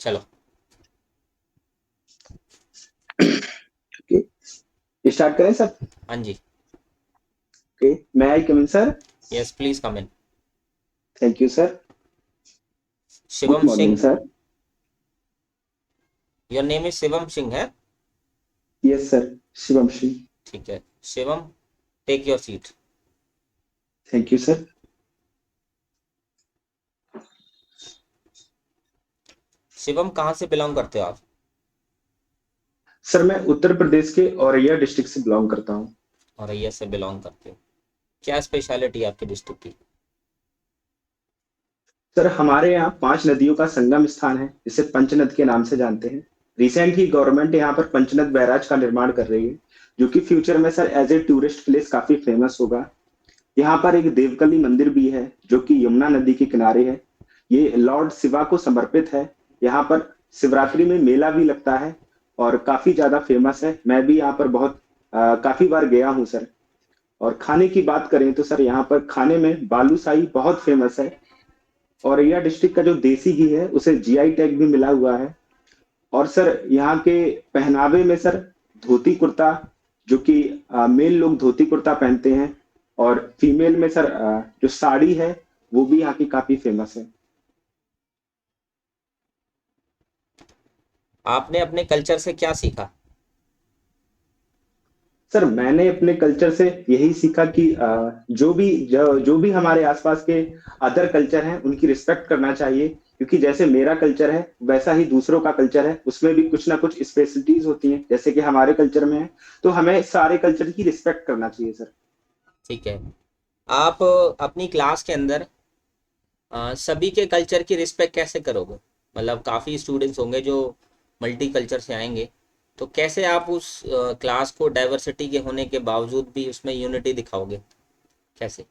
चलो। Okay, start करें sir. हाँ जी। Okay, may I come in sir. Yes, please come in. Thank you sir. Good Shivam morning Singh. Sir. Your name is Shivam Singh है? Yes sir, Shivam Singh. ठीक है। Shivam, take your seat. Thank you sir. Shivam, कहाँ से belong करते हो आप? सर मैं उत्तर प्रदेश के औरैया डिस्ट्रिक्ट से बिलोंग करता हूँ। औरैया से बिलोंग करते हो। क्या स्पेशलिटी है आपके डिस्ट्रिक्ट की? सर हमारे यहाँ 5 नदियों का संगम स्थान है, जिसे पंचनद के नाम से जानते हैं। रिसेंट ही गवर्नमेंट यहाँ पर पंचनद बैराज का निर्माण कर रही है, जो कि फ्यूचर में सर एज ए टूरिस्ट प्लेस काफी फेमस होगा। यहाँ पर एक देवकली मंदिर भी है, जो कि यमुना नदी के किनारे है। ये लॉर्ड शिवा को समर्पित है। यहाँ पर शिवरात्रि में मेला भी लगता है और काफी ज्यादा फेमस है। मैं भी यहाँ पर काफी बार गया हूँ सर। और खाने की बात करें तो सर यहाँ पर खाने में बालूशाही बहुत फेमस है। औरैया डिस्ट्रिक्ट का जो देसी घी है, उसे जीआई टैग भी मिला हुआ है। और सर यहाँ के पहनावे में सर धोती कुर्ता, जो कि मेल लोग धोती कुर्ता पहनते हैं। और फीमेल में सर जो साड़ी है, वो भी यहाँ की काफी फेमस है। आपने अपने कल्चर से क्या सीखा? सर मैंने अपने कल्चर से यही सीखा कि जो भी हमारे आसपास के अदर कल्चर हैं, उनकी रिस्पेक्ट करना चाहिए। क्योंकि जैसे मेरा कल्चर है, वैसा ही दूसरों का कल्चर है। उसमें भी कुछ ना कुछ स्पेशलिटीज होती हैं, जैसे कि हमारे कल्चर में है। तो हमें सारे कल्चर की रिस्पेक्ट करना चाहिए सर। ठीक है। आप अपनी क्लास के अंदर सभी के कल्चर की रिस्पेक्ट कैसे करोगे? मतलब काफ़ी स्टूडेंट्स होंगे जो मल्टी कल्चर से आएंगे, तो कैसे आप उस क्लास को डाइवर्सिटी के होने के बावजूद भी उसमें यूनिटी दिखाओगे? कैसे?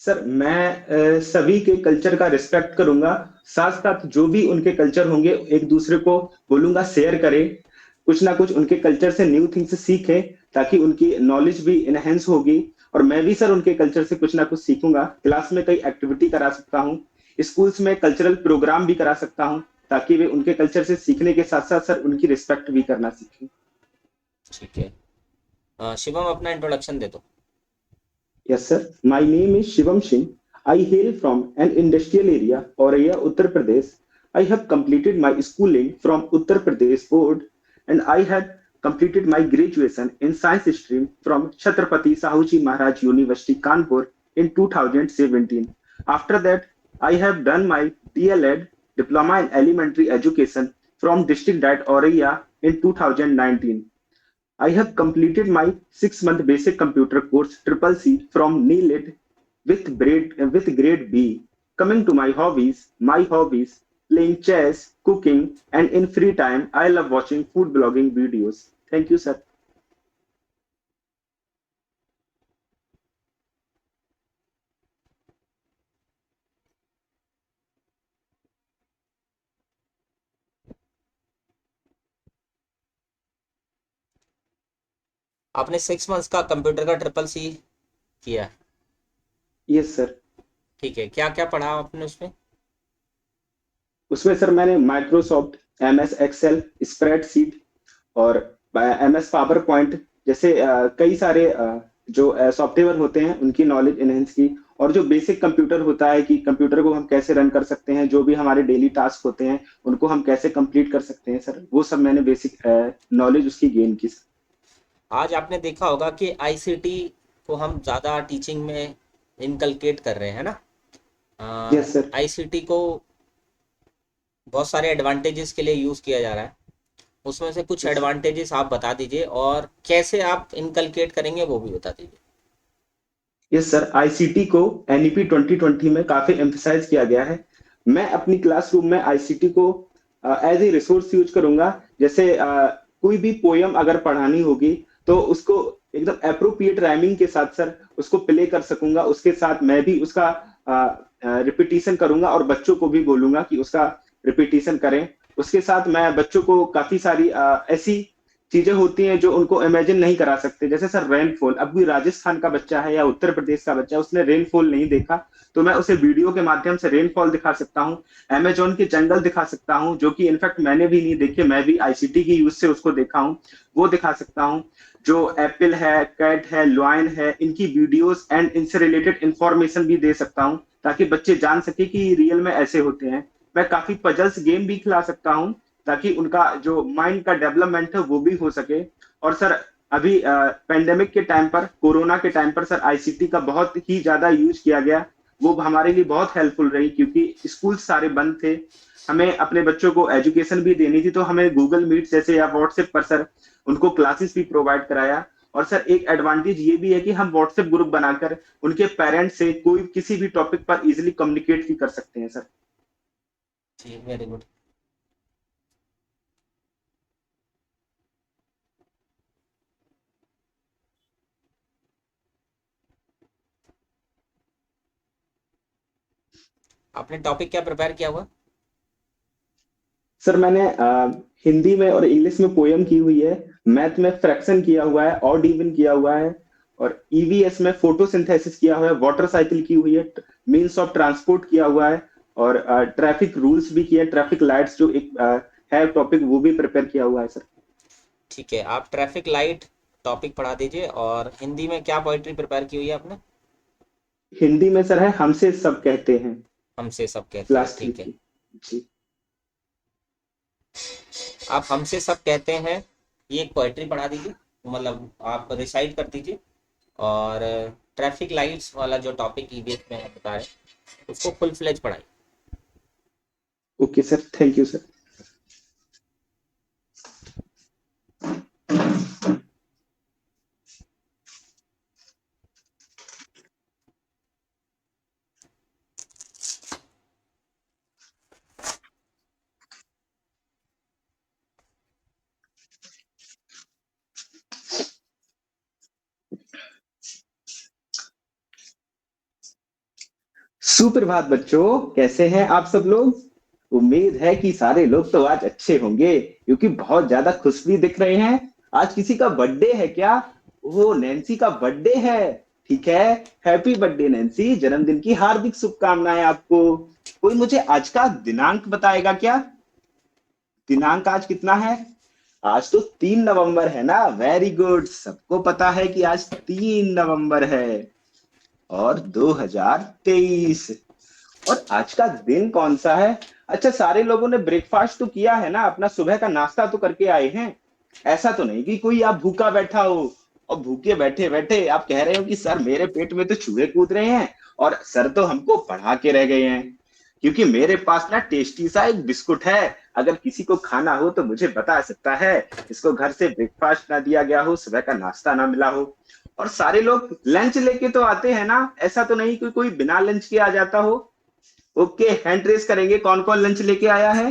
सर मैं सभी के कल्चर का रिस्पेक्ट करूंगा। साथ साथ जो भी उनके कल्चर होंगे, एक दूसरे को बोलूंगा शेयर करें। कुछ ना कुछ उनके कल्चर से न्यू थिंग्स सीखें, ताकि उनकी नॉलेज भी इनहेंस होगी। और मैं भी सर उनके कल्चर से कुछ ना कुछ सीखूंगा। क्लास में कई एक्टिविटी करा सकता हूँ, स्कूल्स में कल्चरल प्रोग्राम भी करा सकता हूँ, ताकि वे उनके कल्चर से सीखने के साथ साथ सर उनकी रिस्पेक्ट भी करना सीखें। ठीक है। शिवम, अपना इंट्रोडक्शन दे दो। Yes, sir. My name is Shivam Singh. I hail from an industrial area, Auraiya, Uttar Pradesh. I have completed my schooling from Uttar Pradesh Board, and I had completed my graduation in science stream from Chhatrapati Sahuji Maharaj University, Kanpur in 2017. After that, I have done my DLED, Diploma in Elementary Education, from District Diet Auraiya in 2019. I have completed my 6 month basic computer course Triple C from NELIT with grade B. Coming to my hobbies, playing chess, cooking, and in free time, I love watching food blogging videos. Thank you, sir. आपने 6 months का computer का triple C किया है? Yes, sir. ठीक है। क्या क्या पढ़ा आपने उसमें? उसमें सर मैंने माइक्रोसॉफ्ट, MS एक्सेल, स्प्रेडशीट और MS पावर पॉइंट जैसे कई सारे जो सॉफ्टवेयर होते हैं, उनकी नॉलेज एनहेंस की। और जो बेसिक कंप्यूटर होता है कि कंप्यूटर को हम कैसे रन कर सकते हैं, जो भी हमारे डेली टास्क होते हैं, उनको हम कैसे कंप्लीट कर सकते हैं सर, वो सब मैंने बेसिक नॉलेज उसकी गेन की सर। आज आपने देखा होगा कि आईसीटी को हम ज़्यादा टीचिंग में इनकलकेट कर रहे हैं ना। Yes sir. आईसीटी को बहुत सारे एडवांटेजेस के लिए यूज़ किया जा रहा है। उसमें से कुछ यस सर। एडवांटेजेस आप बता दीजिए, और कैसे आप इनकलकेट करेंगे वो भी बता दीजिए। यस सर, आईसीटी को एनईपी 2020 में काफी एम्फसाइज किया गया है। मैं अपनी क्लासरूम में आईसीटी को एज ए रिसोर्स यूज करूंगा। जैसे कोई भी पोयम अगर पढ़ानी होगी, तो उसको एकदम अप्रोप्रिएट राइमिंग के साथ सर उसको प्ले कर सकूंगा। उसके साथ मैं भी उसका रिपीटिशन करूंगा, और बच्चों को भी बोलूंगा कि उसका रिपीटिशन करें। उसके साथ मैं बच्चों को काफी सारी ऐसी चीजें होती हैं जो उनको इमेजिन नहीं करा सकते। जैसे सर रेनफॉल, अब भी राजस्थान का बच्चा है या उत्तर प्रदेश का बच्चा है, उसने रेनफॉल नहीं देखा, तो मैं उसे वीडियो के माध्यम से रेनफॉल दिखा सकता हूँ। अमेजोन के जंगल दिखा सकता हूँ, जो कि इनफैक्ट मैंने भी नहीं देखे, मैं भी आईसीटी की यूज से उसको देखा हूँ, वो दिखा सकता हूँ। जो एप्पल है, कैट है, लॉयन है, इनकी वीडियोस एंड इनसे रिलेटेड इंफॉर्मेशन भी दे सकता हूँ, ताकि बच्चे जान सके कि रियल में ऐसे होते हैं। मैं काफी पजल्स गेम भी खिला सकता हूँ, ताकि उनका जो माइंड का डेवलपमेंट है वो भी हो सके। और सर अभी पेंडेमिक के टाइम पर, कोरोना के टाइम पर सर आईसीटी का बहुत ही ज्यादा यूज किया गया। वो हमारे लिए बहुत हेल्पफुल रही, क्योंकि स्कूल सारे बंद थे, हमें अपने बच्चों को एजुकेशन भी देनी थी, तो हमें गूगल मीट जैसे या व्हाट्सएप पर सर उनको क्लासेस भी प्रोवाइड कराया। और सर एक एडवांटेज ये भी है कि हम व्हाट्सएप ग्रुप बनाकर उनके पेरेंट्स से कोई किसी भी टॉपिक पर इजिली कम्युनिकेट भी कर सकते हैं सर। जी, वेरी गुड। आपने टॉपिक क्या प्रिपेयर किया हुआ? सर मैंने हिंदी में और इंग्लिश में पोयम की हुई है, मैथ में फ्रैक्शन किया हुआ है, ऑड इवन किया हुआ है, और ईवीएस में फोटोसिंथेसिस किया हुआ है, वाटर साइकिल की हुई है, मीन्स ऑफ ट्रांसपोर्ट किया हुआ है, और ट्रैफिक रूल्स भी किया है, ट्रैफिक लाइट्स जो एक है टॉपिक, वो भी प्रिपेयर किया हुआ है सर। ठीक है, आप ट्रैफिक लाइट टॉपिक पढ़ा दीजिए। और हिंदी में क्या पोइट्री प्रिपेयर की हुई है आपने? हिंदी में सर है हमसे सब कहते हैं, हमसे सब कहते हैं, क्लास 3 ठीक है। की। जी। आप हमसे सब कहते हैं, ये एक पोइट्री पढ़ा दीजिए, मतलब आप रिसाइट कर दीजिए। और ट्रैफिक लाइट्स वाला जो टॉपिक ईवीएस में है बता रहे, उसको फुल फ्लेज पढ़ाइए। Okay sir, thank you sir. सुप्रभात बच्चों, कैसे हैं आप सब लोग? उम्मीद है कि सारे लोग तो आज अच्छे होंगे, क्योंकि बहुत ज्यादा खुश भी दिख रहे हैं। आज किसी का बर्थडे है क्या? वो नैन्सी का बर्थडे है। ठीक है, हैप्पी बर्थडे नैन्सी, जन्मदिन की हार्दिक शुभकामनाएं आपको। कोई मुझे आज का दिनांक बताएगा क्या? दिनांक आज कितना है? आज तो 3 नवंबर है ना। वेरी गुड, सबको पता है कि आज 3 नवंबर है और 2023। और आज का दिन कौन सा है? अच्छा, सारे लोगों ने ब्रेकफास्ट तो किया है ना, अपना सुबह का नाश्ता तो करके आए हैं। ऐसा तो नहीं कि कोई आप भूखा बैठा हो, और भूखे बैठे बैठे आप कह रहे हो कि सर मेरे पेट में तो चूहे कूद रहे हैं, और सर तो हमको पढ़ा के रह गए हैं। क्योंकि मेरे पास ना टेस्टी सा एक बिस्कुट है, अगर किसी को खाना हो तो मुझे बता सकता है। इसको घर से ब्रेकफास्ट ना दिया गया हो, सुबह का नाश्ता ना मिला हो। और सारे लोग लंच लेके तो आते हैं ना, ऐसा तो नहीं कि कोई बिना लंच के आ जाता हो। ओके, हैंड रेस करेंगे कौन कौन लंच लेके आया है।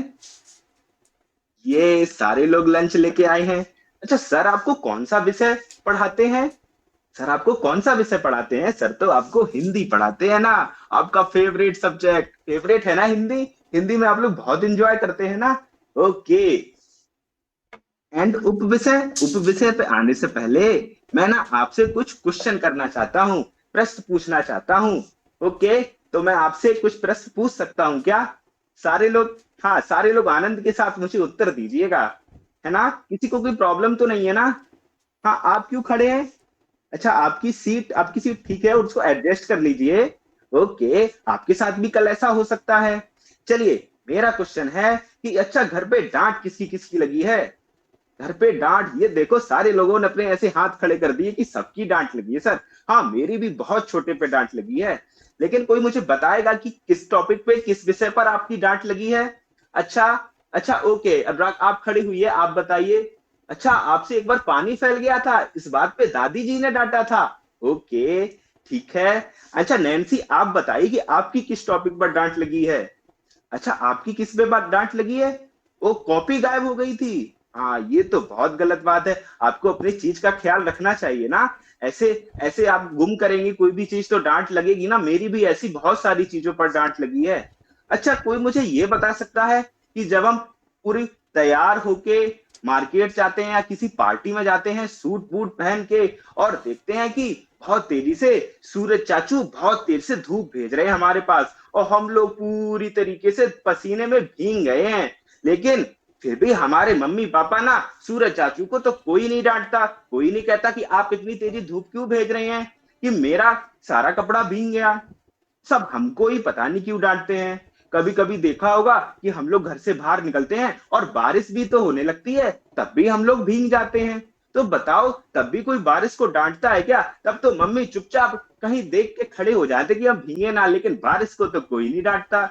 ये सारे लोग लंच लेके आए हैं। अच्छा, सर आपको कौन सा विषय पढ़ाते हैं? सर आपको कौन सा विषय पढ़ाते हैं? सर तो आपको हिंदी पढ़ाते हैं ना। आपका फेवरेट सब्जेक्ट, फेवरेट है ना हिंदी। हिंदी में आप लोग बहुत एंजॉय करते हैं ना। ओके। एंड उप विषय पे आने से पहले मैं ना आपसे कुछ क्वेश्चन करना चाहता हूँ, प्रश्न पूछना चाहता हूँ। ओके, तो मैं आपसे कुछ प्रश्न पूछ सकता हूँ क्या? सारे लोग, हाँ सारे लोग आनंद के साथ मुझे उत्तर दीजिएगा, है ना? किसी को कोई प्रॉब्लम तो नहीं है ना? हाँ, आप क्यों खड़े हैं? अच्छा, आपकी सीट ठीक है, उसको एडजस्ट कर लीजिए। ओके, आपके साथ भी कल ऐसा हो सकता है। चलिए, मेरा क्वेश्चन है कि अच्छा, घर पे डांट किसकी किसकी लगी है? घर पे डांट, ये देखो सारे लोगों ने अपने ऐसे हाथ खड़े कर दिए कि सबकी डांट लगी है सर। हाँ, मेरी भी बहुत छोटे पे डांट लगी है। लेकिन कोई मुझे बताएगा कि किस टॉपिक पे, किस विषय पर आपकी डांट लगी है? अच्छा, अच्छा ओके, अनुराग आप खड़ी हुई है, आप बताइए। अच्छा, आपसे एक बार पानी फैल गया था, इस बात पे दादी जी ने डांटा था। ओके, ठीक है। अच्छा नैन्सी, आप बताइए कि आपकी किस टॉपिक पर डांट लगी है? अच्छा, आपकी किस पे बात डांट लगी है? वो कॉपी गायब हो गई थी। हाँ, ये तो बहुत गलत बात है। आपको अपनी चीज का ख्याल रखना चाहिए ना। ऐसे ऐसे आप गुम करेंगे कोई भी चीज तो डांट लगेगी ना। मेरी भी ऐसी बहुत सारी चीजों पर डांट लगी है। अच्छा, कोई मुझे ये बता सकता है कि जब हम पूरी तैयार होके मार्केट जाते हैं या किसी पार्टी में जाते हैं सूट बूट पहन के, और देखते हैं कि बहुत तेजी से सूरज चाचू बहुत तेज से धूप भेज रहे हैं हमारे पास, और हम लोग पूरी तरीके से पसीने में भीग गए हैं। लेकिन फिर भी हमारे मम्मी पापा ना, सूरज चाचू को तो कोई नहीं डांटता, कोई नहीं कहता कि आप इतनी तेजी धूप क्यों भेज रहे हैं, कि मेरा सारा कपड़ा भीग गया। सब हमको ही पता नहीं क्यों डांटते हैं। कभी कभी देखा होगा कि हम लोग घर से बाहर निकलते हैं और बारिश भी तो होने लगती है, तब भी हम लोग भीग जाते हैं। तो बताओ, तब भी कोई बारिश को डांटता है क्या? तब तो मम्मी चुपचाप कहीं देख के खड़े हो जाते कि हम भीगे ना, लेकिन बारिश को तो कोई नहीं डांटता।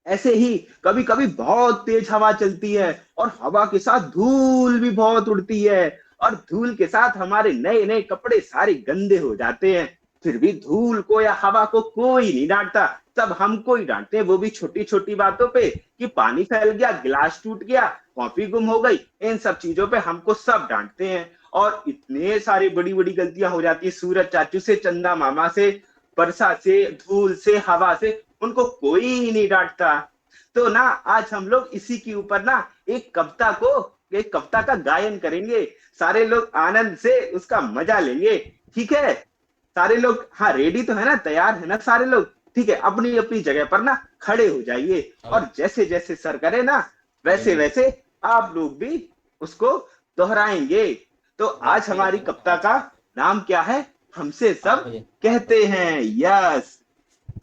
ऐसे ही कभी कभी बहुत तेज हवा चलती है और हवा के साथ धूल भी बहुत उड़ती है, और धूल के साथ हमारे नए नए कपड़े सारे गंदे हो जाते हैं। फिर भी धूल को या हवा को कोई नहीं डांटता, सब हमको ही डांटते हैं, वो भी छोटी छोटी बातों पे, कि पानी फैल गया, गिलास टूट गया, कॉपी गुम हो गई, इन सब चीजों पे हमको सब डांटते हैं। और इतने सारी बड़ी बड़ी गलतियां हो जाती है, सूरज चाचू से, चंदा मामा से, वर्षा से, धूल से, हवा से, उनको कोई ही नहीं डांटता। तो ना आज हम लोग इसी के ऊपर ना एक कविता का गायन करेंगे, सारे लोग आनंद से उसका मजा लेंगे। ठीक है? सारे लोग हाँ रेडी तो है ना, तैयार है ना सारे लोग? ठीक है, अपनी अपनी जगह पर ना खड़े हो जाइए, हाँ, और जैसे जैसे सर करे ना, वैसे रेडी। वैसे आप लोग भी उसको दोहराएंगे। तो आज रेडी हमारी अपन कविता आज। का नाम क्या है? हमसे हाँ सब मुझे। कहते हैं। यस,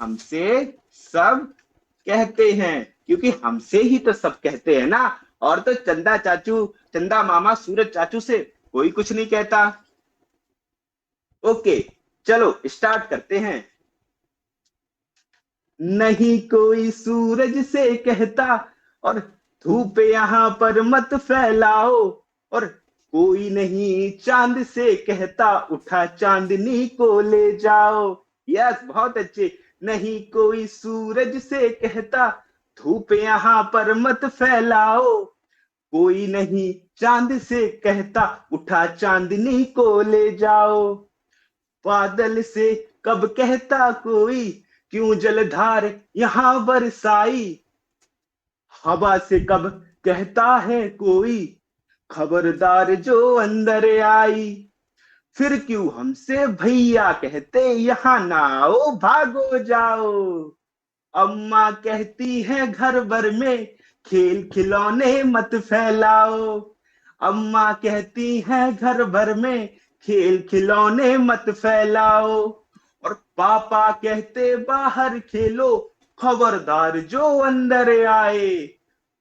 हमसे सब कहते हैं, क्योंकि हमसे ही तो सब कहते हैं ना। और तो चंदा चाचू, चंदा मामा, सूरज चाचू से कोई कुछ नहीं कहता। ओके, चलो स्टार्ट करते हैं। नहीं कोई सूरज से कहता, और धूप यहाँ पर मत फैलाओ, और कोई नहीं चांद से कहता, उठा चांदनी को ले जाओ। यस, बहुत अच्छे। नहीं कोई सूरज से कहता, धूप यहाँ पर मत फैलाओ, कोई नहीं चांद से कहता, उठा चांदनी को ले जाओ। बादल से कब कहता कोई, क्यों जलधार यहाँ बरसाई, हवा से कब कहता है कोई, खबरदार जो अंदर आई। फिर क्यों हमसे भैया कहते, यहाँ ना आओ, भागो जाओ। अम्मा कहती है घर भर में, खेल खिलौने मत फैलाओ। अम्मा कहती है घर भर में, खेल खिलौने मत फैलाओ। और पापा कहते बाहर खेलो, खबरदार जो अंदर आए।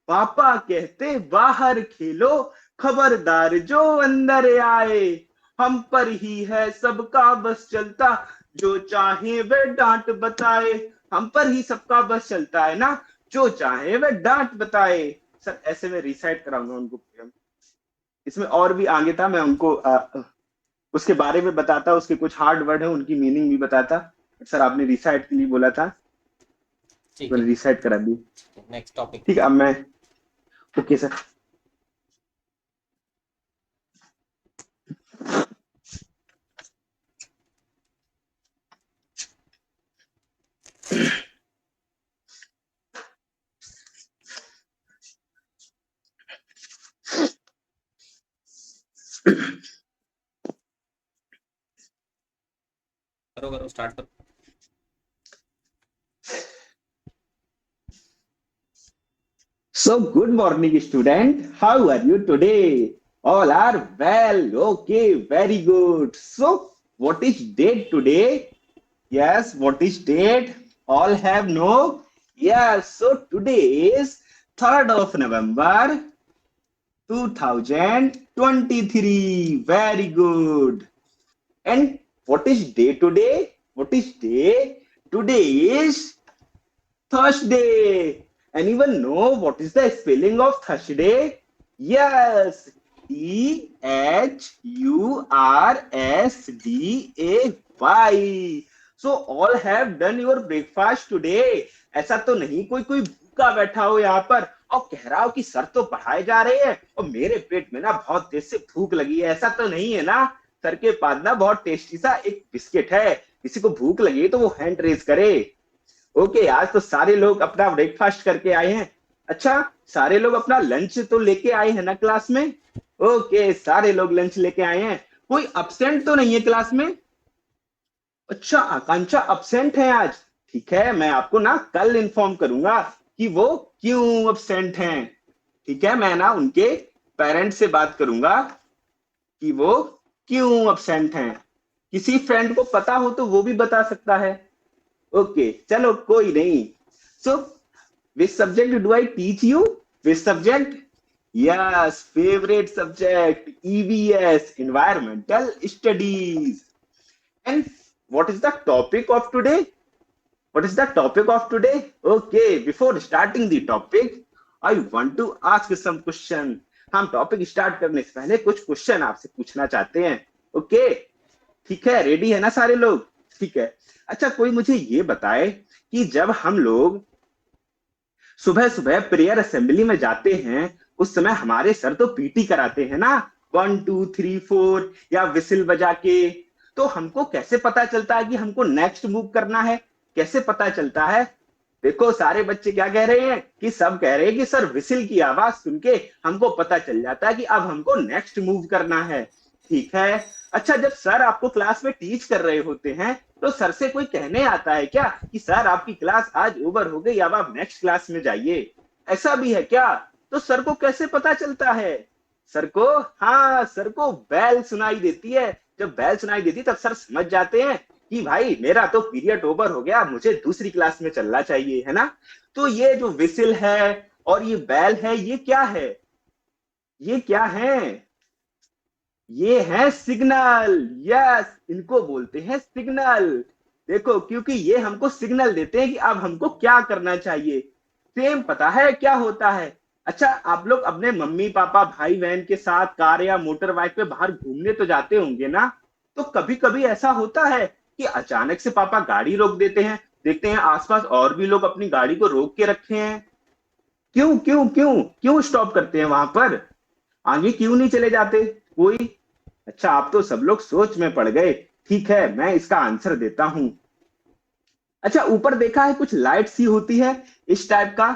पापा कहते बाहर खेलो, खबरदार जो अंदर आए। हम पर ही है सबका बस चलता, जो चाहे वे डांट बताए। हम पर ही सबका बस चलता है ना, जो चाहे वे डांट बताए। सर ऐसे में रिसाइट कराऊंगा उनको पोयम। इसमें और भी आगे था, मैं उनको उसके बारे में बताता, उसके कुछ हार्ड वर्ड है उनकी मीनिंग भी बताता। सर आपने रिसाइट के लिए बोला था, ठीक मैंने है। रिसाइट करा दी। Next topic. ठीक है, अब मैं ओके सर। करो करो स्टार्ट करो। So, good morning, student. How are you today? All are well. Okay, very good. So, what is date today? Yes, what is date? All have no? Yes, so today is 3rd of November 2023. Very good. And what is day today? What is day? Today is Thursday. Anyone know what is the spelling of Thursday? Yes, Thursday. So all have done your breakfast today. ऐसा तो नहीं कोई कोई भूखा बैठा हो यहाँ पर और कह रहा हो कि सर तो पढ़ाए जा रहे हैं और मेरे पेट में ना बहुत देर से भूख लगी है। ऐसा तो नहीं है ना? सर के पास ना बहुत टेस्टी सा एक बिस्किट है, किसी को भूख लगी है तो वो हैंड रेज करे। ओके, आज तो सारे लोग अपना ब्रेकफास्ट करके आए हैं। अच्छा, सारे लोग अपना लंच तो लेके आए हैं ना क्लास में? ओके, सारे लोग लंच लेके आए हैं। कोई अब्सेंट तो नहीं है क्लास में? अच्छा, आकांक्षा अब्सेंट है आज। ठीक है, मैं आपको ना कल इन्फॉर्म करूंगा कि वो क्यों अब्सेंट हैं। ठीक है, मैं ना उनके पेरेंट्स से बात करूंगा कि वो क्यों अब्सेंट हैं। किसी फ्रेंड को पता हो तो वो भी बता सकता है। ओके, चलो कोई नहीं। सो which subject do I teach you? Which subject? Yes, favorite subject, EVS, Environmental Studies. And what is the topic of today? What is the topic of today? Okay, before starting the topic, I want to ask some question. हम topic start करने से पहले कुछ question आपसे पूछना चाहते हैं। Okay, ठीक है, रेडी है ना सारे लोग? ठीक है। अच्छा, कोई मुझे ये बताए कि जब हम लोग सुबह सुबह प्रेयर असेंबली में जाते हैं, उस समय हमारे सर तो पीटी कराते हैं ना, 1 2 3 4 या विसिल बजा के। तो हमको कैसे पता चलता है कि हमको नेक्स्ट मूव करना है? कैसे पता चलता है? देखो, सारे बच्चे क्या कह रहे हैं कि सब कह रहे हैं कि सर विसिल की आवाज सुन के हमको पता चल जाता है कि अब हमको नेक्स्ट मूव करना है। ठीक है। अच्छा, जब सर आपको क्लास में टीच कर रहे होते हैं तो सर से कोई कहने आता है क्या कि सर आपकी क्लास आज ओवर हो गई, अब आप नेक्स्ट क्लास में जाइए? ऐसा भी है क्या? तो सर को कैसे पता चलता है? सर को, हाँ, सर को बेल सुनाई देती है। जब बेल सुनाई देती है तब सर समझ जाते हैं कि भाई मेरा तो पीरियड ओवर हो गया, मुझे दूसरी क्लास में चलना चाहिए, है ना? तो ये जो विसिल है और ये बेल है, ये क्या है? ये क्या है? ये है सिग्नल। यस, इनको बोलते हैं सिग्नल। देखो, क्योंकि ये हमको सिग्नल देते हैं कि अब हमको क्या करना चाहिए। सेम पता है क्या होता है? अच्छा, आप लोग अपने मम्मी पापा भाई बहन के साथ कार या मोटर बाइक पे बाहर घूमने तो जाते होंगे ना? तो कभी कभी ऐसा होता है कि अचानक से पापा गाड़ी रोक देते हैं, देखते हैं आसपास और भी लोग अपनी गाड़ी को रोक के रखे हैं। क्यों क्यों क्यों क्यों स्टॉप करते हैं वहां पर? आगे क्यों नहीं चले जाते कोई? अच्छा, आप तो सब लोग सोच में पड़ गए। ठीक है, मैं इसका आंसर देता हूं। अच्छा, ऊपर देखा है कुछ लाइट सी होती है इस टाइप का,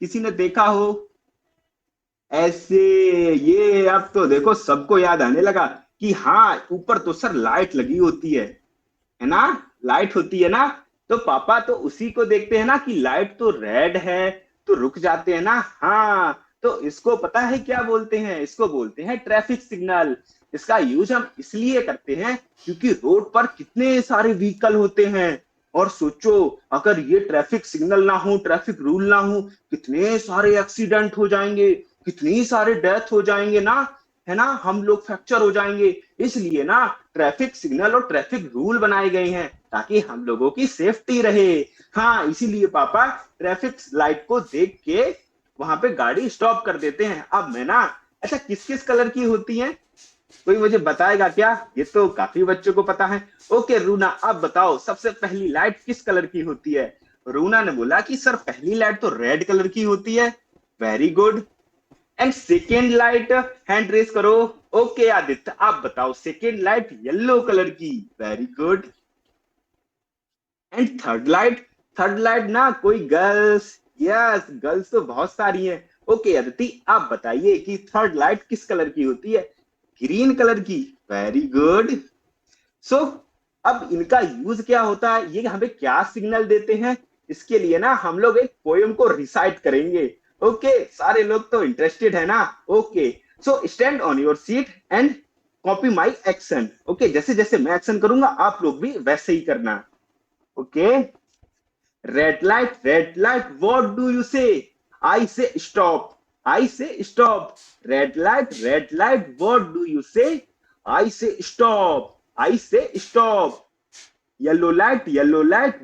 किसी ने देखा हो ऐसे? ये अब तो देखो सबको याद आने लगा कि हाँ, ऊपर तो सर लाइट लगी होती है ना? लाइट होती है ना? तो पापा तो उसी को देखते हैं ना कि लाइट तो रेड है, तो रुक जाते हैं ना। हाँ, तो इसको पता है क्या बोलते हैं? इसको बोलते हैं ट्रैफिक सिग्नल। इसका यूज हम इसलिए करते हैं क्योंकि रोड पर कितने सारे व्हीकल होते हैं। और सोचो, अगर ये ट्रैफिक सिग्नल ना हो, ट्रैफिक रूल ना हो, कितने सारे एक्सीडेंट हो जाएंगे, कितनी सारे डेथ हो जाएंगे ना, है ना? हम लोग फ्रैक्चर हो जाएंगे। इसलिए ना ट्रैफिक सिग्नल और ट्रैफिक रूल बनाए गए हैं ताकि हम लोगों की सेफ्टी रहे। हाँ, इसीलिए पापा ट्रैफिक लाइट को देख के वहां पे गाड़ी स्टॉप कर देते हैं। अब मैं ना, अच्छा, किस किस कलर की होती हैं? कोई मुझे बताएगा क्या? ये तो काफी बच्चों को पता है। ओके रूना, अब बताओ सबसे पहली लाइट किस कलर की होती है? रूना ने बोला कि सर पहली लाइट तो रेड कलर की होती है। Very good. And second light, hand raise करो। ओके आदित्य, आप बताओ सेकेंड लाइट येलो कलर की। Very good. And third light? Third light ना कोई गर्ल्स? यस, गर्ल्स तो बहुत सारी हैं। ओके अदिति, आप बताइए कि थर्ड लाइट किस कलर की होती है? ग्रीन कलर की। Very good. सो अब इनका यूज क्या होता है, ये हमें क्या सिग्नल देते हैं? इसके लिए ना हम लोग एक पोयम को रिसाइट करेंगे। ओके, सारे लोग तो इंटरेस्टेड है ना? Okay, so stand on your seat and copy my action. Okay, जैसे जैसे मैं एक्शन करूंगा आप लोग भी वैसे ही करना। Okay, red light, what do you say? I say stop. I say stop. Red light, what do you say? I say stop. I say stop. Yellow light,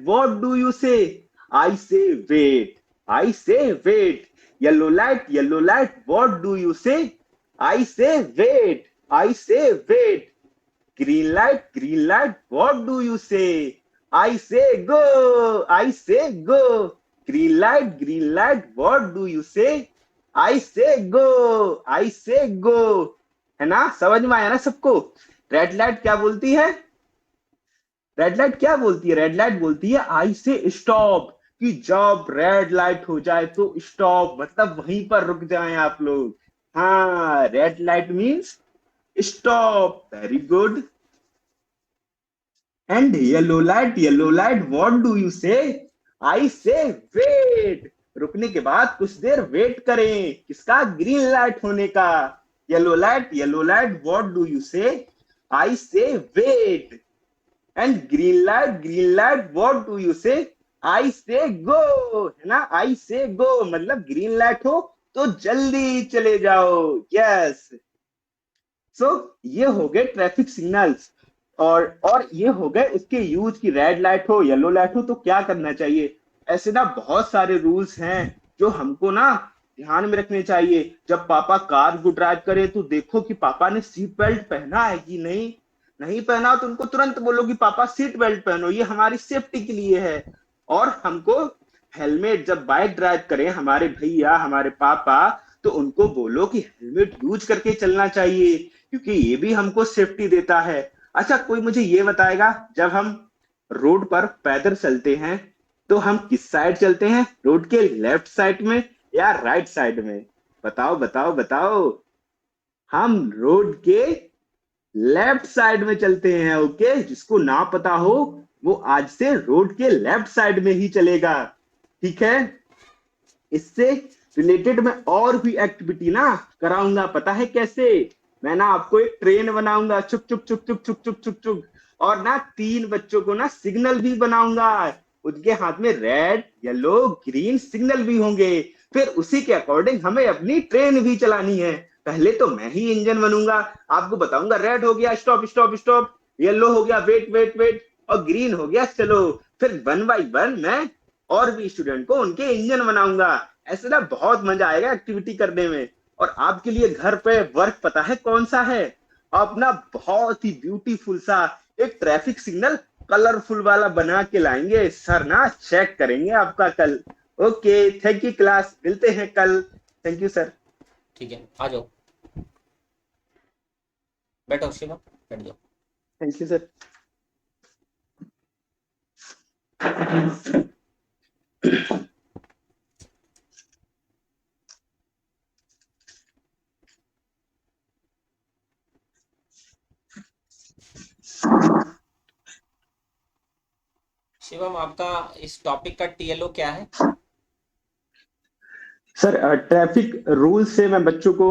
what do you say? I say wait. I say wait. Yellow light, what do you say? I say wait. I say wait. Green light, what do you say? I say go. I say go. Green light, what do you say? I say go. I say go. है ना? समझ में आया ना सबको? Red light क्या बोलती है? रेड लाइट क्या बोलती है? रेड लाइट बोलती है आई से स्टॉप। कि जब रेड लाइट हो जाए तो स्टॉप, मतलब वहीं पर रुक जाएं आप लोग। हाँ, red light means stop, very good. And yellow light, what do you say? I say wait. रुकने के बाद कुछ देर वेट करें, किसका? ग्रीन लाइट होने का। Yellow light, what do you say? I say wait. And green light, what do you say? I से गो, है ना? आई से गो मतलब ग्रीन लाइट हो तो जल्दी चले जाओ। यस। सो ये हो गए ट्रैफिक सिग्नल्स। और ये हो गए इसके यूज की, रेड लाइट हो येलो लाइट हो तो क्या करना चाहिए। ऐसे ना बहुत सारे रूल्स हैं जो हमको ना ध्यान में रखने चाहिए। जब पापा कार को ड्राइव करे तो देखो कि पापा ने सीट बेल्ट पहना है कि नहीं। नहीं पहना तो उनको तुरंत बोलो कि पापा सीट बेल्ट पहनो, ये हमारी सेफ्टी के लिए है। और हमको हेलमेट, जब बाइक ड्राइव करें हमारे भैया हमारे पापा, तो उनको बोलो कि हेलमेट यूज करके चलना चाहिए, क्योंकि ये भी हमको सेफ्टी देता है। अच्छा, कोई मुझे ये बताएगा, जब हम रोड पर पैदल चलते हैं तो हम किस साइड चलते हैं? रोड के लेफ्ट साइड में या राइट साइड में? बताओ बताओ बताओ। हम रोड के लेफ्ट साइड में चलते हैं। ओके, जिसको ना पता हो वो आज से रोड के लेफ्ट साइड में ही चलेगा। ठीक है? इससे रिलेटेड मैं और भी एक्टिविटी ना कराऊंगा, पता है कैसे? मैं ना आपको एक ट्रेन बनाऊंगा, चुक चुक चुक चुक चुक चुक चुक चुक। और ना 3 बच्चों को ना सिग्नल भी बनाऊंगा। उनके हाथ में रेड येलो ग्रीन सिग्नल भी होंगे। फिर उसी के अकॉर्डिंग हमें अपनी ट्रेन भी चलानी है। पहले तो मैं ही इंजन बनूंगा, आपको बताऊंगा रेड हो गया स्टॉप स्टॉप स्टॉप, येलो हो गया वेट वेट वेट, और ग्रीन हो गया चलो। फिर 1 बाय 1 मैं और भी स्टूडेंट को उनके इंजन बनाऊंगा। ऐसे ना बहुत मजा आएगा एक्टिविटी करने में। और आपके लिए घर पे वर्क पता है कौन सा है? आप ना बहुत ही ब्यूटीफुल सा एक ट्रैफिक सिग्नल कलरफुल वाला बना के लाएंगे। सर ना चेक करेंगे आपका कल। ओके, थैंक यू क्लास, मिलते हैं कल। Thank you sir. ठीक है, आ जाओ, बैठो शिवम, बैठ जाओ। Thank you sir. शिवम, आपका इस टॉपिक का टीएलओ क्या है? सर ट्रैफिक रूल्स से मैं बच्चों को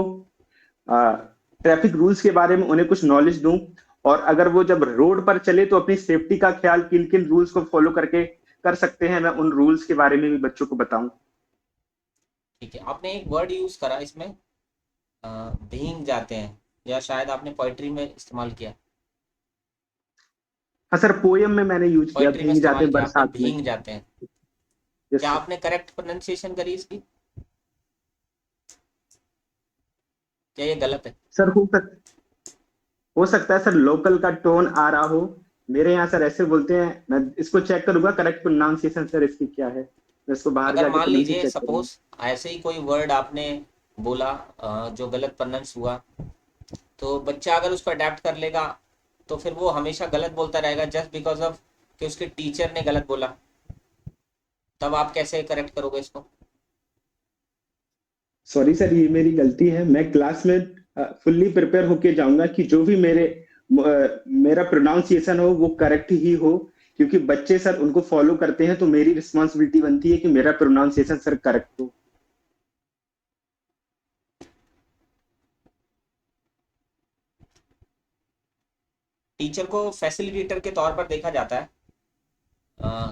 ट्रैफिक रूल्स के बारे में उन्हें कुछ नॉलेज दूं, और अगर वो जब रोड पर चले तो अपनी सेफ्टी का ख्याल किन किन रूल्स को फॉलो करके कर सकते हैं, मैं उन रूल्स के बारे में भी बच्चों को बताऊं। ठीक है, आपने एक वर्ड यूज करा इसमें, भीग जाते हैं, या शायद आपने पोइट्री में इस्तेमाल किया। हाँ सर, पोयम में मैंने यूज किया, पोइट्री में भीग जाते इस्तेमाल किया आपने, बरसात में। भीग जाते हैं। यस क्या सर। आपने करेक्ट प्रोनाउंसिएशन करी इसकी? क्या ये गलत है? सर हो सकता है सर लोकल का टोन आ रहा हो। मेरे यहाँ सर ऐसे बोलते हैं, मैं इसको चेक करूंगा करेक्ट प्रोनाउंसिएशन सर इसकी क्या है। मैं इसको बाहर अगर जाके मान प्रोनाउंसिएशन लीजिए चेक करूंगा। सपोज ऐसे ही कोई वर्ड आपने बोला जो गलत प्रोनाउंस हुआ, तो बच्चा अगर उसको अडेप्ट कर लेगा तो फिर वो हमेशा गलत बोलता रहेगा जस्ट बिकॉज ऑफ कि उसके टीचर ने गलत बोला। तब आप कैसे करेक्ट करोगे इसको? सॉरी सर, ये मेरी गलती है। मैं क्लास में फुल्ली प्रिपेयर होके जाऊंगा कि जो भी मेरा प्रोनाउंसिएशन हो वो करेक्ट ही हो, क्योंकि बच्चे सर उनको फॉलो करते हैं, तो मेरी रिस्पॉन्सिबिलिटी बनती है कि मेरा प्रोनाउंसिएशन सर करेक्ट हो। टीचर को फैसिलिटेटर के तौर पर देखा जाता है।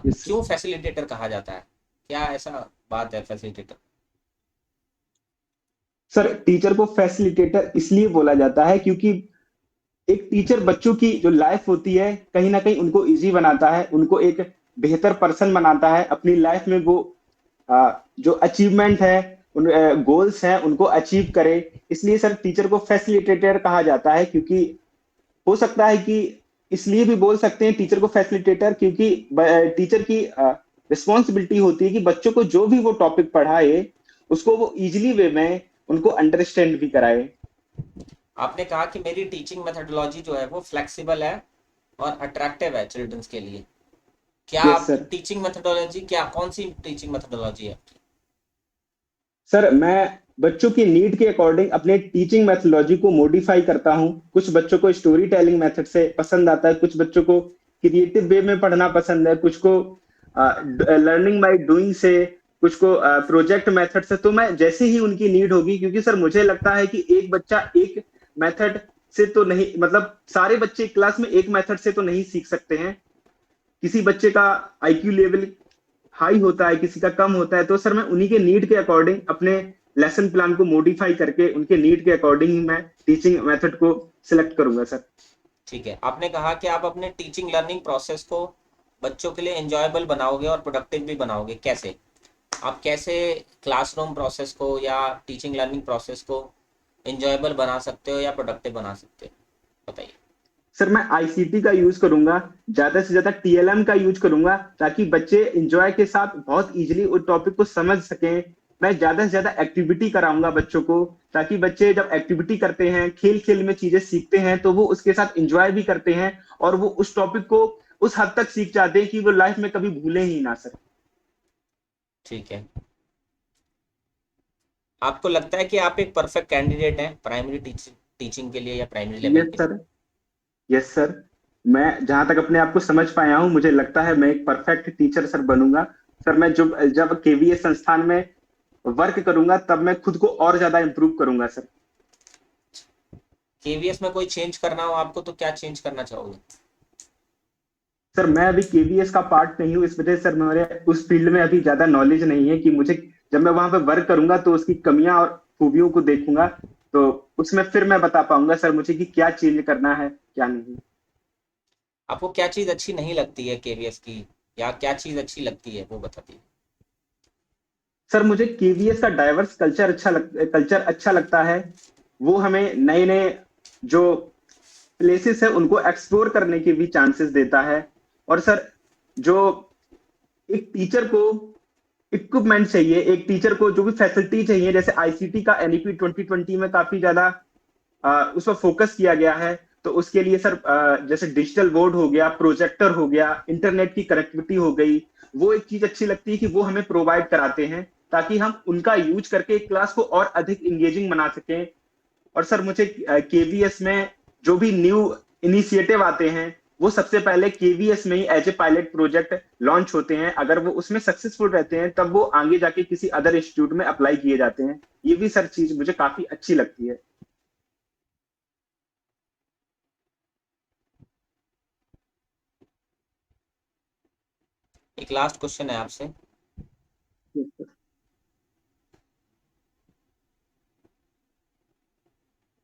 Yes sir. क्यों फैसिलिटेटर कहा जाता है? क्या ऐसा बात है फैसिलिटेटर? सर टीचर को फैसिलिटेटर इसलिए बोला जाता है क्योंकि एक टीचर बच्चों की जो लाइफ होती है कहीं ना कहीं उनको इजी बनाता है, उनको एक बेहतर पर्सन बनाता है अपनी लाइफ में। वो जो अचीवमेंट है, उन गोल्स हैं उनको अचीव करे। इसलिए सर टीचर को फैसिलिटेटर कहा जाता है। क्योंकि हो सकता है कि इसलिए भी बोल सकते हैं टीचर को फैसिलिटेटर, क्योंकि टीचर की रिस्पॉन्सिबिलिटी होती है कि बच्चों को जो भी वो टॉपिक पढ़ाए उसको वो इजिली वे में उनको अंडरस्टैंड भी कराए। आपने कहा कि मेरी टीचिंग मेथडोलॉजी जो है वो फ्लेक्सिबल है और अट्रैक्टिव है चिल्ड्रंस के लिए। क्या यस आप सर। टीचिंग मेथोडोलॉजी, क्या कौन सी टीचिंग मेथोडोलॉजी है? सर मैं बच्चों की नीड के अकॉर्डिंग अपने टीचिंग मेथोडोलॉजी को मॉडिफाई करता हूँ। कुछ बच्चों को स्टोरी टेलिंग मेथड से पसंद आता है, कुछ बच्चों को क्रिएटिव वे में पढ़ना पसंद है, कुछ को लर्निंग बाय डूइंग से, कुछ को प्रोजेक्ट मेथड से। तो मैं जैसे ही उनकी नीड होगी, क्योंकि सर मुझे लगता है कि एक बच्चा एक मेथड से तो नहीं, मतलब सारे बच्चे क्लास में एक मेथड से तो नहीं सीख सकते हैं। किसी बच्चे का आईक्यू लेवल हाई होता है, किसी का कम होता है। तो सर मैं उन्हीं के नीड के अकॉर्डिंग अपने लेसन प्लान को मॉडिफाई करके उनके नीड के अकॉर्डिंग ही मैं टीचिंग मेथड को सिलेक्ट करूंगा सर। ठीक है, आपने कहा कि आप अपने टीचिंग लर्निंग प्रोसेस को बच्चों के लिए एंजॉयबल बनाओगे और प्रोडक्टिव भी बनाओगे। कैसे? आप कैसे क्लासरूम प्रोसेस को या टीचिंग लर्निंग प्रोसेस को एंजॉयबल बना सकते हो या प्रोडक्टिव बना सकते हो, बताइए। सर मैं आईसीटी का यूज करूंगा, ज्यादा से ज्यादा टीएलएम का यूज करूंगा, ताकि बच्चे इंजॉय के साथ बहुत इजीली उस टॉपिक को समझ सकें। मैं ज्यादा से ज्यादा एक्टिविटी कराऊंगा बच्चों को, ताकि बच्चे जब एक्टिविटी करते हैं, खेल खेल में चीजें सीखते हैं, तो वो उसके साथ इंजॉय भी करते हैं और वो उस टॉपिक को उस हद तक सीख जाते हैं कि वो लाइफ में कभी भूले ही ना सर। ठीक है, आपको लगता है कि आप एक परफेक्ट कैंडिडेट हैं प्राइमरी टीचिंग टीचिंग के लिए या प्राइमरी लेवल यस के लिए? सर। Yes sir. मैं जहां तक अपने आप को समझ पाया हूं, मुझे लगता है मैं एक परफेक्ट टीचर सर बनूंगा। सर मैं जब जब केवीएस संस्थान में वर्क करूंगा, तब मैं खुद को और ज्यादा इंप्रूव करूंगा सर। केवीएस में कोई चेंज करना हो आपको तो क्या चेंज करना चाहोगे? सर मैं अभी केवीएस का पार्ट नहीं हूँ, इस वजह से सर मेरे उस फील्ड में अभी ज्यादा नॉलेज नहीं है कि मुझे, जब मैं वहां पे वर्क करूंगा तो उसकी कमियां और खूबियों को देखूंगा, तो उसमें फिर मैं बता पाऊंगा सर मुझे कि क्या चेंज करना है क्या नहीं। आपको क्या चीज़ अच्छी नहीं लगती है केवीएस की, या क्या चीज़ अच्छी लगती है वो बता दीजिए। सर मुझे केवीएस का डाइवर्स कल्चर अच्छा लगता है। वो हमें नए नए जो प्लेसेस है उनको एक्सप्लोर करने के भी चांसेस देता है। और सर जो एक टीचर को इक्विपमेंट चाहिए, एक टीचर को जो भी फैसिलिटी चाहिए, जैसे आईसीटी का एनईपी 2020 में काफी ज्यादा उस पर फोकस किया गया है। तो उसके लिए सर जैसे डिजिटल बोर्ड हो गया, प्रोजेक्टर हो गया, इंटरनेट की कनेक्टिविटी हो गई, वो एक चीज अच्छी लगती है कि वो हमें प्रोवाइड कराते हैं, ताकि हम उनका यूज करके क्लास को और अधिक इंगेजिंग बना सकें। और सर मुझे केवीएस में जो भी न्यू इनिशिएटिव आते हैं, वो सबसे पहले केवीएस में ही as a pilot project launch होते हैं। अगर वो उसमें सक्सेसफुल रहते हैं, तब वो आगे जाके किसी अदर इंस्टीट्यूट में अप्लाई किए जाते हैं। ये भी सर चीज मुझे काफी अच्छी लगती है। एक लास्ट क्वेश्चन है आपसे।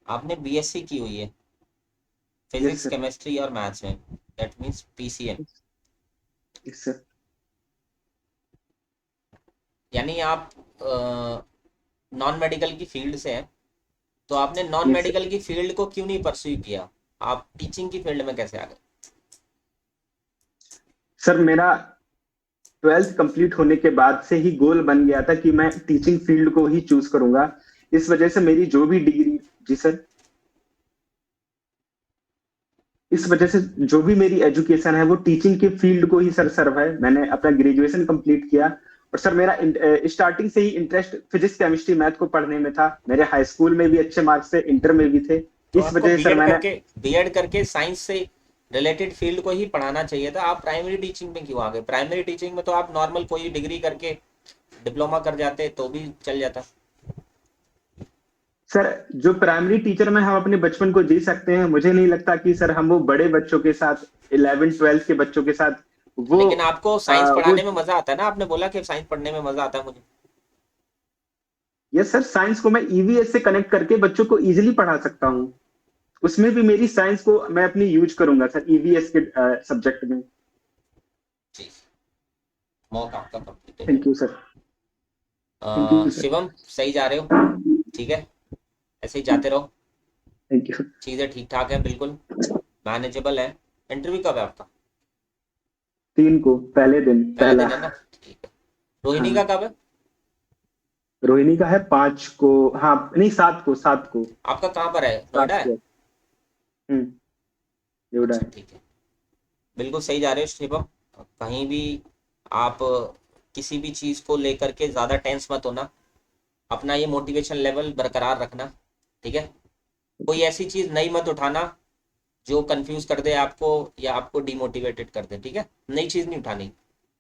आपने बीएससी की हुई है यस फिजिक्स सर। केमिस्ट्री और मैथ्स में, that means PCM, yes sir. यानी आप नॉन मेडिकल की फील्ड से हैं। तो आपने नॉन यस सर। मेडिकल की फील्ड को क्यों नहीं परस्यू किया? आप टीचिंग की फील्ड में कैसे आ गए? सर मेरा 12th कंप्लीट होने के बाद से ही गोल बन गया था कि मैं टीचिंग फील्ड को ही चूज करूंगा। इस वजह से मेरी जो भी डिग्री, जी सर, इस वजह से जो भी मेरी एजुकेशन है वो टीचिंग के फील्ड को ही सर सर्व है। मैंने अपना ग्रेजुएशन कंप्लीट किया, और सर मेरा स्टार्टिंग से ही इंटरेस्ट फिजिक्स केमिस्ट्री मैथ को पढ़ने में था। मेरे हाई स्कूल में भी अच्छे मार्क्स थे, इंटर में भी थे। तो इस आपको वजह से सर मैंने, बीएड करके साइंस से रिलेटेड फील्ड को ही पढ़ाना चाहिए था। आप प्राइमरी टीचिंग में क्यों आ गए? प्राइमरी टीचिंग में तो आप नॉर्मल कोई डिग्री करके डिप्लोमा कर जाते तो भी चल जाता। सर जो प्राइमरी टीचर में हम अपने बचपन को जी सकते हैं, मुझे नहीं लगता कि सर हम वो बड़े बच्चों के साथ, 11th 12th के बच्चों के साथ वो लेकिन आपको साइंस वो पढ़ाने में मजा आता है ना, आपने बोला कि साइंस पढ़ने में मजा आता है मुझे। यस सर, साइंस को मैं ईवीएस से कनेक्ट करके बच्चों को इजीली पढ़ा सकता हूँ। उसमें भी मेरी साइंस को मैं अपनी यूज करूंगा सर ईवीएस के सब्जेक्ट में। जी, मौका आपका completed thank you sir. Thank है। You sir. शिवम, सही जा रहे हो, ठीक है, ऐसे ही जाते रहो। Thank you. चीज़ें ठीक ठाक हैं, बिल्कुल मैनेजेबल है। इंटरव्यू कब है आपका? 3 को, पहले दिन पहला पहला। दिन है ना, ठीक है। रोहिणी का हाँ। कब है? रोहिणी का है 5 को। हाँ नहीं, 7 को, 7 को। आपका कहाँ पर है, नोएडा 7 है? को। हम्म। योड़ा अच्छा है। ठीक है, बिल्कुल सही जा रहे हो शिवम। कहीं भी आप किसी भी चीज़ को लेकर के ज़्यादा टेंस मत होना, अपना ये मोटिवेशन लेवल बरकरार रखना, ठीक है। कोई ऐसी चीज़ नई मत उठाना जो कंफ्यूज कर दे आपको या आपको डिमोटिवेटेड कर दे, ठीक है। नई चीज़ नहीं उठानी,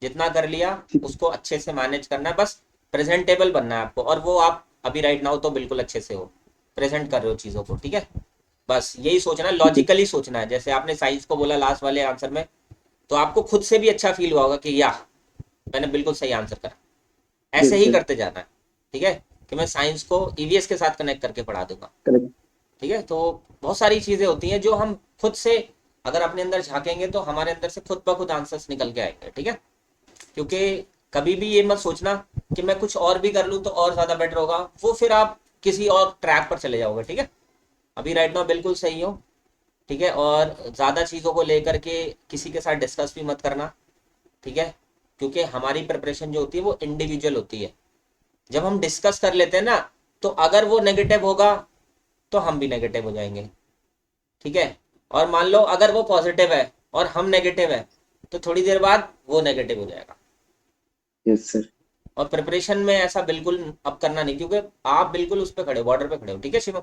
जितना कर लिया ठीक उसको अच्छे से मैनेज करना है, बस प्रेजेंटेबल बनना है आपको, और वो आप अभी राइट नाउ तो बिल्कुल अच्छे से हो, प्रेजेंट कर रहे हो चीज़ों को, ठीक है। बस यही सोचना है, ठीक है। लॉजिकली सोचना है, जैसे आपने साइंस को बोला लास्ट वाले आंसर में, तो आपको खुद से भी अच्छा फील हुआ होगा कि या मैंने बिल्कुल सही आंसर करा। ऐसे यस ही सर। करते जाना है, ठीक है, कि मैं साइंस को ईवीएस के साथ कनेक्ट करके पढ़ा दूंगा, करेक्ट। ठीक है। तो बहुत सारी चीजें होती हैं जो हम खुद से अगर अपने अंदर झांकेंगे तो हमारे अंदर से खुद ब खुद आंसर्स निकल के आएंगे, ठीक है। क्योंकि कभी भी ये मत सोचना कि मैं कुछ और भी कर लूँ तो और ज्यादा बेटर होगा, वो फिर आप किसी और ट्रैक पर चले जाओगे, ठीक है। अभी राइट नाउ बिल्कुल सही हो, ठीक है। और ज़्यादा चीज़ों को लेकर के किसी के साथ डिस्कस भी मत करना, ठीक है। क्योंकि हमारी प्रिपरेशन जो होती है वो इंडिविजुअल होती है, जब हम डिस्कस कर लेते हैं ना, तो अगर वो नेगेटिव होगा तो हम भी नेगेटिव हो जाएंगे, ठीक है। और मान लो अगर वो पॉजिटिव है और हम नेगेटिव है, तो थोड़ी देर बाद वो नेगेटिव हो जाएगा। Yes sir. और प्रिपरेशन में ऐसा बिल्कुल अब करना नहीं, क्योंकि आप बिल्कुल उस पर खड़े हो, बॉर्डर पे खड़े हो, ठीक है शिवम।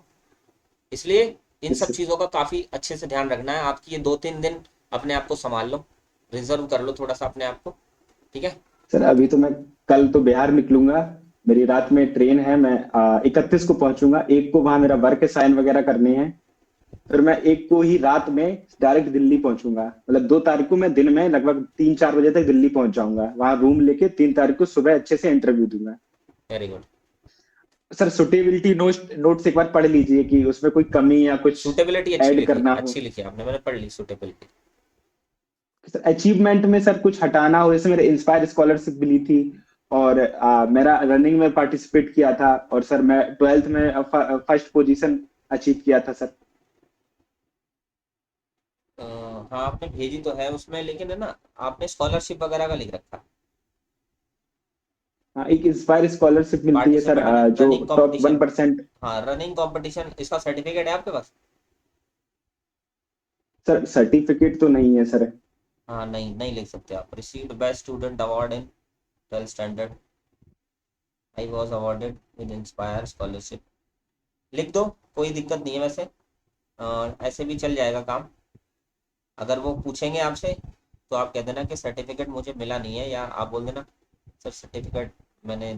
इसलिए इन यस सब सर। चीज़ों का काफ़ी अच्छे से ध्यान रखना है। आपकी ये 2-3 दिन अपने आप को संभाल लो, रिजर्व कर लो थोड़ा सा अपने आप को, ठीक है। सर अभी तो मैं कल तो बिहार निकलूंगा। मेरी रात में ट्रेन है। मैं 31 को पहुंचूंगा। एक को वहां मेरा वर्क साइन वगैरह करने हैं। फिर मैं एक को ही रात में डायरेक्ट दिल्ली पहुंचूंगा। मतलब 2 तारीख को मैं दिन में लगभग 3-4 बजे तक दिल्ली पहुंच जाऊंगा। वहां रूम लेके 3 तारीख को सुबह अच्छे से इंटरव्यू दूंगा। Very good. Sir suitability notes एक बार पढ़ लीजिए कि उसमें कोई कमी या कुछ सूटेबिलिटी ऐड करना हो। अच्छी लिखी आपने, मैंने पढ़ ली सूटेबिलिटी। सर अचीवमेंट में सर कुछ हटाना हो, जैसे मेरे इंस्पायर स्कॉलरशिप मिली थी। और मेरा रनिंग में पार्टिसिपेट किया था। और सर मैं 12th में फर्स्ट पोजीशन अचीव किया था सर। हाँ आपने भेजी तो है उसमें, लेकिन है ना, आपने स्कॉलरशिप वगैरह का लिख रखा। हाँ, एक इंस्पायर स्कॉलरशिप मिलती है सर, पार्टिसिपेट नहीं, जो running top one competition. Percent हाँ रनिंग कंपटीशन, इसका सर्टिफिकेट है आपके पास? सर सर्टिफिकेट तो नहीं है सर। हाँ नहीं, नहीं लिख सकते आप। Received best student award in 12th standard, I was awarded with inspire scholarship, लिख दो, कोई दिक्कत नहीं है वैसे। ऐसे भी चल जाएगा काम। अगर वो पूछेंगे आपसे तो आप कह देना कि सर्टिफिकेट मुझे मिला नहीं है, या आप बोल देना सर सर्टिफिकेट मैंने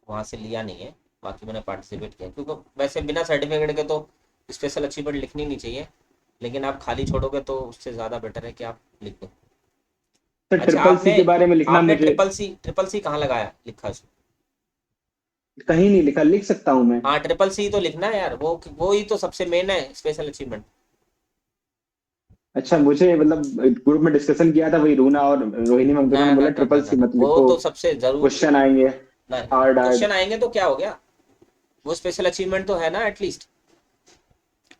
वहाँ से लिया नहीं है, बाकी मैंने पार्टिसिपेट किया। क्योंकि वैसे बिना सर्टिफिकेट के तो स्पेशल अचीवमेंट लिखनी नहीं चाहिए, लेकिन आप खाली छोड़ोगे तो उससे ज़्यादा बेटर है कि आप लिख दो। सर अच्छा, ट्रिपल सी आपने के बारे में लिखना आपने मुझे। ट्रिपल सी कहाँ लगाया लिखा है? कहीं नहीं लिखा, लिख सकता हूँ मैं। हाँ ट्रिपल सी तो लिखना है यार, वो ही तो सबसे मेन है स्पेशल अचीवमेंट। अच्छा, मुझे मतलब ग्रुप में डिस्कशन किया था, वही रूना और रोहिणी मैम दोनों ना ने ना बोला ना ना ट्रिपल ना सी ना, मत वो लिखो। तो सबसे जरूर। क्वेश्चन आएंगे ना, हार्ड हार्ड। क्वेश्चन आएंगे तो क्या हो गया, वो स्पेशल अचीवमेंट तो है ना एटलीस्ट,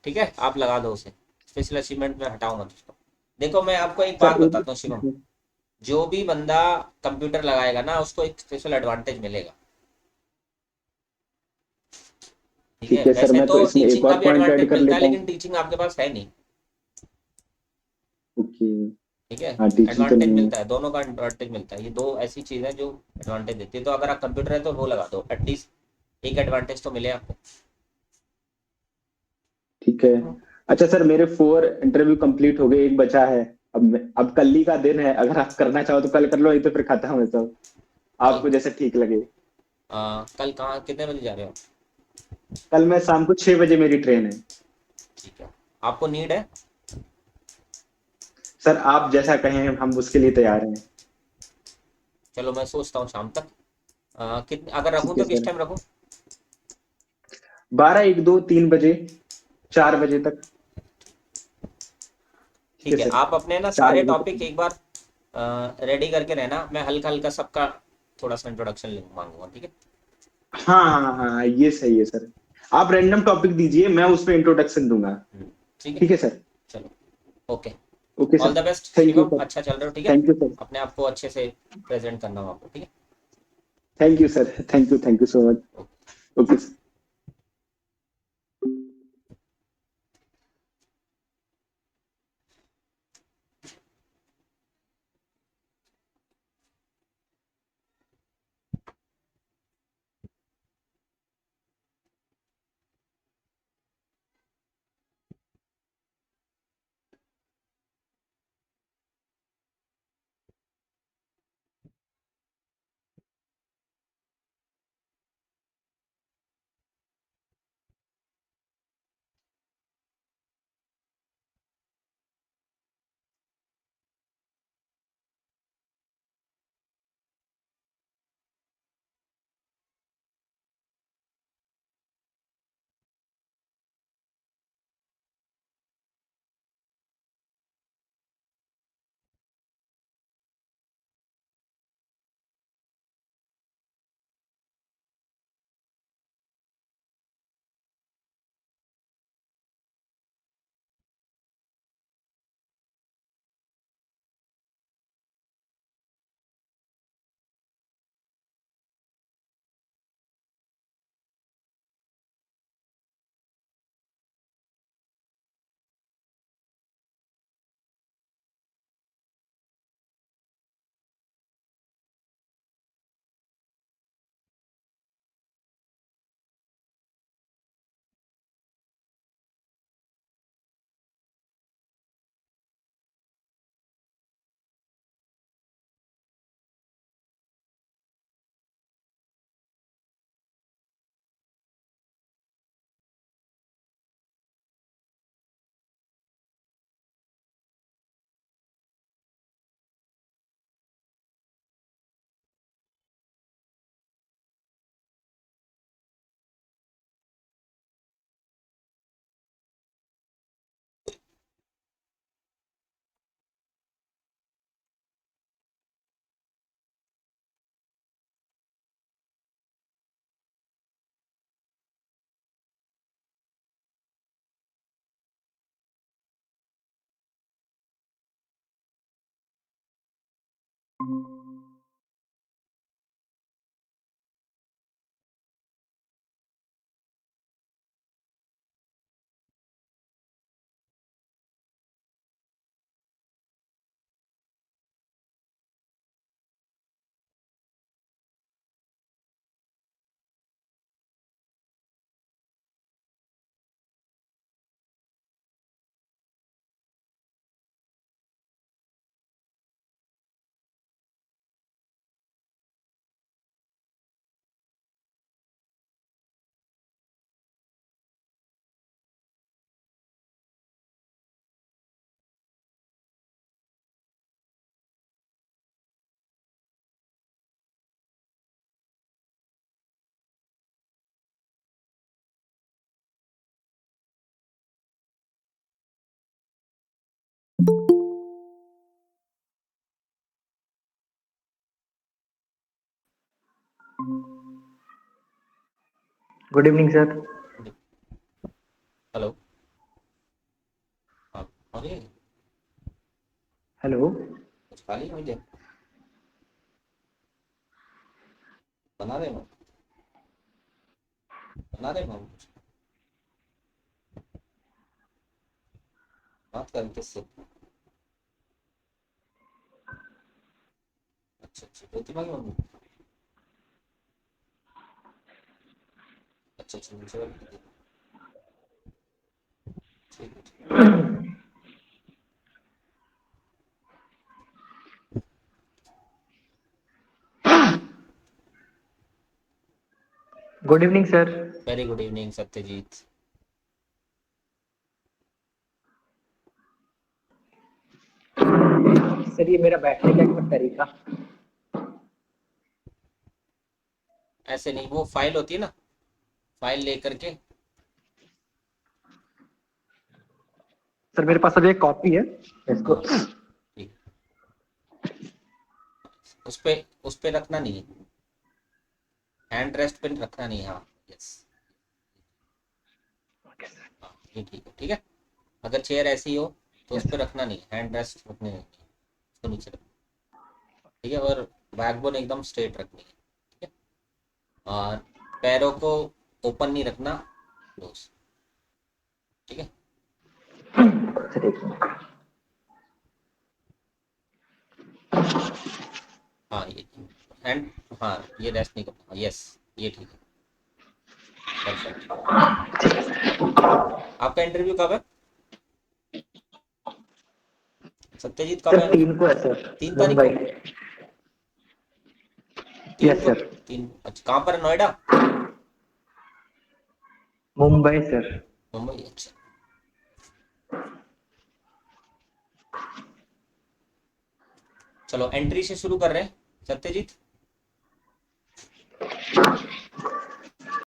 ठीक है। आप लगा दो उसे, स्पेशल अचीवमेंट में हटाओ मत उसको। देखो मैं आपको एक सर बात बताता हूँ शिवम, जो भी बंदा कंप्यूटर लगाएगा ना उसको एक स्पेशल एडवांटेज मिलेगा, ठीक है। ठीक है सर, वैसे मैं तो तो इसमें एक टीचिंग का और भी पॉइंट ऐड एडवांटेज कर मिलता है, लेता लेकिन हूँ। टीचिंग आपके पास है नहीं, ओके। ठीक है। हाँ, टीचिंग तो एडवांटेज नहीं है। मिलता है, दोनों का एडवांटेज मिलता है, ये दो ऐसी चीज़ है जो एडवांटेज देती है। तो अगर आप कंप्यूटर है तो वो लगा दो, एटलीस्ट एक एडवांटेज तो मिले आपको। ठीक है। अच्छा सर, मेरे 4 इंटरव्यू कंप्लीट हो गए, एक बचा है। अब कल ही का दिन है, अगर आप करना चाहो तो कल कर लो, नहीं तो फिर खत्म है सब। कल आपको जैसे ठीक लगे। कल कहाँ कितने बजे जा रहे हो? कल मैं शाम को 6 बजे मेरी ट्रेन है। ठीक है, आपको नीड है? सर आप जैसा कहें हम उसके लिए तैयार हैं। चलो मैं सोचता हूँ शाम तक। कितने अगर रखूँ ठीक है तो किस सर। टाइम रखूँ? 12, 1, 2, 3 बजे, 4 बजे तक। ठीक है ठीक है, सर। आप अपने ना चार सारे बजे टॉपिक तक। एक बार रेडी करके रहना, मैं हल्का हल्का सबका थोड़ा सा इंट्रोडक्शन मांगूंगा, ठीक है। हाँ हाँ हाँ हाँ, ये सही है सर। आप रैंडम टॉपिक दीजिए, मैं उस पर इंट्रोडक्शन दूंगा। ठीक है, ठीक है सर। चलो, okay. Okay all sir. The best thank you Shivam, sir. अच्छा चल रहे हो, ठीक है। Thank you sir. अपने आप को अच्छे से प्रेजेंट करना हो आपको, ठीक thank you sir. Thank you so much. है। Okay sir. Good evening sir. Hello, आप अरे हेलो। कुछ खा लिया मुझे बना रहे हो बना रहे हो कुछ बात कर किससे? अच्छा अच्छा, प्रतिमा की मम्मी। अच्छा अच्छा, मुझे लगा- ठीक है ठीक गुड इवनिंग सर। है। Very good evening Satyajit. Sir ये मेरा बैठने का एक तरीका। ऐसे नहीं, वो फाइल होती है ना, फाइल लेकर के। सर मेरे पास अभी एक कॉपी है इसको। हाँ ठीक, उस पे रखना नहीं है, हैंड रेस्ट पे रखना नहीं है। हाँ यस, हाँ ये ठीक है ठीक है। अगर चेयर ऐसी हो तो उस यस पर रखना नहीं, हैंड रेस्ट रखने नहीं है, उसको नीचे रखना। ठीक है, और बैकबोन एकदम स्ट्रेट रखनी है। ठीक है, और पैरों को ओपन नहीं रखना, क्लोज। ठीक है, सर एक मिनट। हाँ ये हैंड, हाँ ये रेस्ट नहीं करना, यस ये ठीक है, परफेक्ट। आपका इंटरव्यू कब है सत्यजीत, कब सर है? 3 को है सर। 3 तारीख मुंबई। को? तीन यस को सर। तीन, अच्छा कहाँ पर है, नोएडा? मुंबई सर। मुंबई, अच्छा। चलो एंट्री से शुरू कर रहे हैं सत्यजीत।